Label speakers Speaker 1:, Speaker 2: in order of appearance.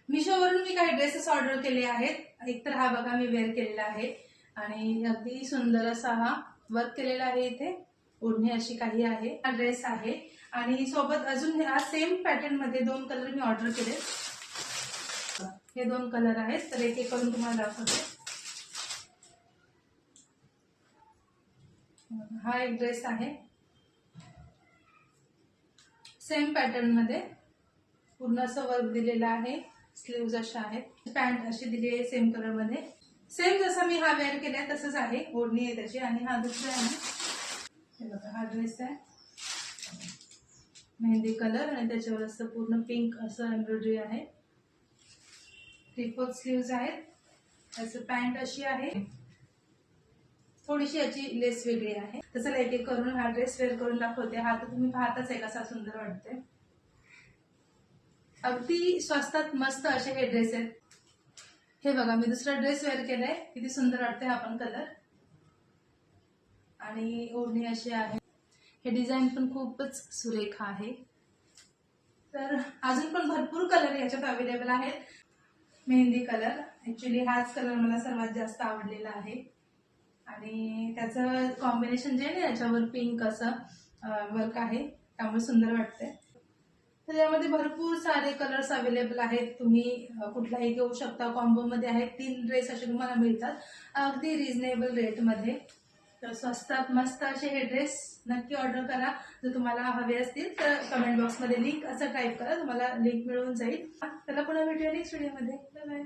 Speaker 1: मिशोवरून मी काही dresses order केले आहेत। एक तर हा बघा मी वेअर केलेला आहे आणि अगदी सुंदर असा हा वर्क केलेला आहे, इथे ओढणी अशी काही आहे। हा ड्रेस आहे आणि सोबत अजून हा सेम पॅटर्न मध्ये 2 कलर मी ऑर्डर केले। हे 2 कलर आहेत, तर एक एक करून तुम्हाला दाखवते। हा एक ड्रेस आहे सेम पॅटर्न मध्ये, पूर्ण असं वर्क दिलेला आहे, स्लीव्ज अशा आहेत, पॅन्ट अशी दिली आहे सेम कलर मध्ये। सेम जसा मी हा वेअर केलाय तसंच आहे, ओढणी आहे त्याची। आणि हा दुसरा आहे, हे बघा हा ड्रेस आहे मेहंदी कलर आणि त्याच्यावर असं पूर्ण पिंक असं एम्ब्रॉयडरी आहे। 3/4 स्लीव्ज आहेत, असं पॅन्ट अशी आहे, थोडीशी याची लेस वेगळी आहे। तसं एक एक करून हा ड्रेस वेअर करून दाखवते। हा तर तुम्ही पाहताच आहे कसा सुंदर वाटते, अगदी स्वस्तात मस्त असे हे ड्रेस आहेत। हे बघा मी दुसरा ड्रेस वेअर केलाय, किती सुंदर वाटते हा पण कलर, आणि ओढणी अशी आहे। हे डिझाईन पण खूपच सुरेख आहे। तर अजून पण भरपूर कलर याच्यात अवेलेबल आहेत। मेहंदी कलर, ऍक्च्युली हाच कलर मला सर्वात जास्त आवडलेला आहे आणि त्याचं कॉम्बिनेशन जे आहे ना याच्यावर पिंक असं वर्क आहे, त्यामुळे सुंदर वाटते। तर यामध्ये भरपूर सारे कलर्स अवेलेबल आहेत, तुम्ही कुठलाही घेऊ शकता। कॉम्बो मध्ये आहेत, 3 ड्रेस असे तुम्हाला मिळतात अगदी रिझनेबल रेट मध्ये। तर स्वस्तात मस्त असे हे ड्रेस नक्की ऑर्डर करा। जर तुम्हाला हवे असतील तर कमेंट बॉक्स मध्ये लिंक असं टाईप करा, तुम्हाला लिंक मिळून जाईल। त्याला पुन्हा भेटूया नेक्स्ट व्हिडिओ मध्ये। Bye bye.